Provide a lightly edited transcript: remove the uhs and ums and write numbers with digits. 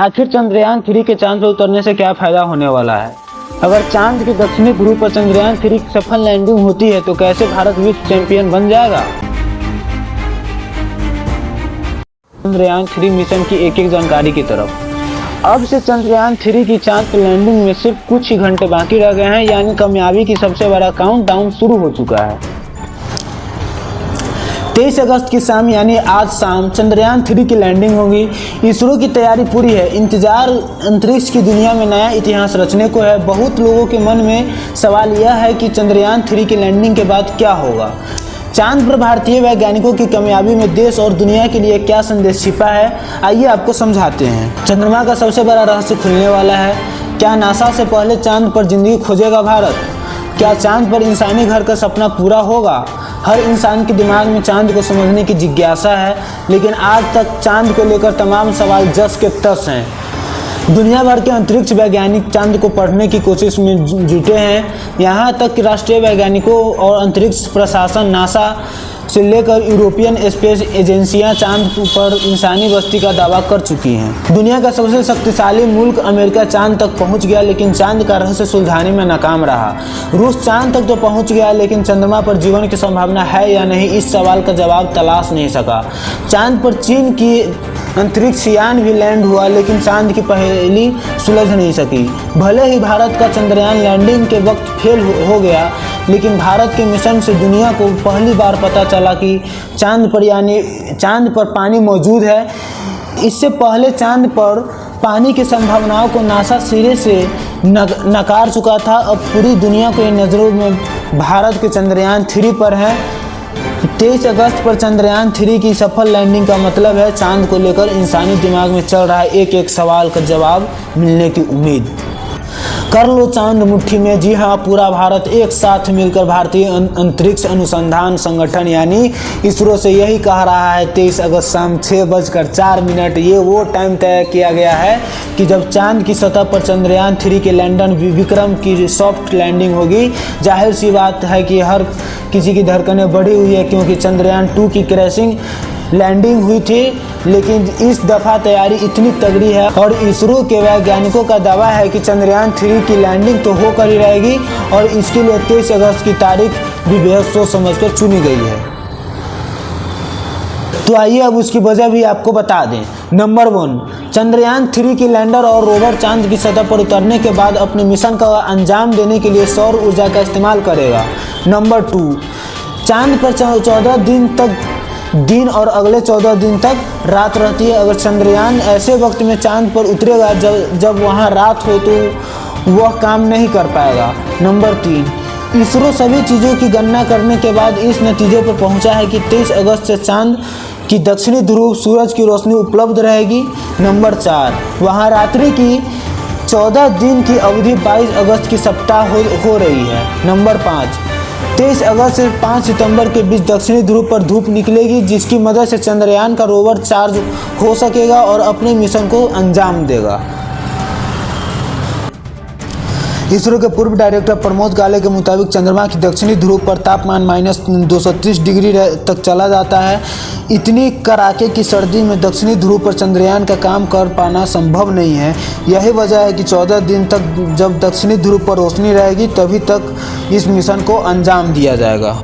आखिर चंद्रयान 3 के चांद पर उतरने से क्या फायदा होने वाला है? अगर चांद के दक्षिणी ध्रुव पर चंद्रयान 3 की सफल लैंडिंग होती है तो कैसे भारत विश्व चैंपियन बन जाएगा? चंद्रयान 3 मिशन की एक जानकारी की तरफ। अब से चंद्रयान 3 की चांद पर लैंडिंग में सिर्फ कुछ ही घंटे बाकी रह गए हैं, यानी कामयाबी की सबसे बड़ा काउंटडाउन शुरू हो चुका है। 23 अगस्त की शाम यानी आज शाम चंद्रयान 3 की लैंडिंग होगी। इसरो की तैयारी पूरी है। इंतजार अंतरिक्ष की दुनिया में नया इतिहास रचने को है। बहुत लोगों के मन में सवाल यह है कि चंद्रयान 3 की लैंडिंग के बाद क्या होगा। चांद पर भारतीय वैज्ञानिकों की कामयाबी में देश और दुनिया के लिए क्या संदेश छिपा है, आइए आपको समझाते हैं। चंद्रमा का सबसे बड़ा रहस्य खुलने वाला है। क्या नासा से पहले चांद पर जिंदगी खोजेगा भारत? क्या चांद पर इंसानी घर का सपना पूरा होगा? हर इंसान के दिमाग में चांद को समझने की जिज्ञासा है, लेकिन आज तक चांद को लेकर तमाम सवाल जस के तस हैं। दुनिया भर के अंतरिक्ष वैज्ञानिक चांद को पढ़ने की कोशिश में जुटे हैं। यहाँ तक कि राष्ट्रीय वैज्ञानिकों और अंतरिक्ष प्रशासन नासा से लेकर यूरोपियन स्पेस एजेंसियां चांद पर इंसानी बस्ती का दावा कर चुकी हैं। दुनिया का सबसे शक्तिशाली मुल्क अमेरिका चांद तक पहुंच गया, लेकिन चांद का रहस्य सुलझाने में नाकाम रहा। रूस चांद तक तो पहुंच गया, लेकिन चंद्रमा पर जीवन की संभावना है या नहीं, इस सवाल का जवाब तलाश नहीं सका। चांद पर चीन की अंतरिक्ष यान भी लैंड हुआ, लेकिन चांद की पहेली सुलझ नहीं सकी। भले ही भारत का चंद्रयान लैंडिंग के वक्त फेल हो गया, लेकिन भारत के मिशन से दुनिया को पहली बार पता चला कि चांद पर पानी मौजूद है। इससे पहले चांद पर पानी की संभावनाओं को नासा सिरे से नकार चुका था। अब पूरी दुनिया को इन नज़रों में भारत के चंद्रयान 3 पर है। 23 अगस्त पर चंद्रयान 3 की सफल लैंडिंग का मतलब है चांद को लेकर इंसानी दिमाग में चल रहा एक एक सवाल का जवाब मिलने की उम्मीद। कर लो चांद मुट्ठी में। जी हाँ, पूरा भारत एक साथ मिलकर भारतीय अंतरिक्ष अनुसंधान संगठन यानी इसरो से यही कह रहा है। 23 अगस्त शाम 6:04 ये वो टाइम तय किया गया है कि जब चांद की सतह पर चंद्रयान 3 के लैंडर विक्रम की सॉफ्ट लैंडिंग होगी। जाहिर सी बात है कि हर किसी की धड़कनें बढ़ी हुई है, क्योंकि चंद्रयान 2 की क्रैशिंग लैंडिंग हुई थी, लेकिन इस दफ़ा तैयारी इतनी तगड़ी है और इसरो के वैज्ञानिकों का दावा है कि चंद्रयान 3 की लैंडिंग तो होकर ही रहेगी और इसके लिए 23 अगस्त की तारीख भी बेहद सोच समझकर चुनी गई है। तो आइए अब उसकी वजह भी आपको बता दें। नंबर 1, चंद्रयान 3 की लैंडर और रोवर चांद की सतह पर उतरने के बाद अपने मिशन का अंजाम देने के लिए सौर ऊर्जा का इस्तेमाल करेगा। नंबर 2, चांद पर 14 दिन और अगले 14 दिन तक रात रहती है। अगर चंद्रयान ऐसे वक्त में चांद पर उतरेगा जब वहां रात हो तो वह काम नहीं कर पाएगा। नंबर 3, इसरो सभी चीज़ों की गणना करने के बाद इस नतीजे पर पहुंचा है कि 23 अगस्त से चांद की दक्षिणी ध्रुव सूरज की रोशनी उपलब्ध रहेगी। नंबर 4, वहां रात्रि की 14 दिन की अवधि 22 अगस्त की सप्ताह हो रही है। नंबर 5, 23 अगस्त से 5 सितंबर के बीच दक्षिणी ध्रुव पर धूप निकलेगी, जिसकी मदद से चंद्रयान का रोवर चार्ज हो सकेगा और अपने मिशन को अंजाम देगा। इसरो के पूर्व डायरेक्टर प्रमोद काले के मुताबिक चंद्रमा की दक्षिणी ध्रुव पर तापमान -230 डिग्री तक चला जाता है। इतनी कड़ाके की सर्दी में दक्षिणी ध्रुव पर चंद्रयान का काम कर पाना संभव नहीं है। यही वजह है कि 14 दिन तक जब दक्षिणी ध्रुव पर रोशनी रहेगी तभी तक इस मिशन को अंजाम दिया जाएगा।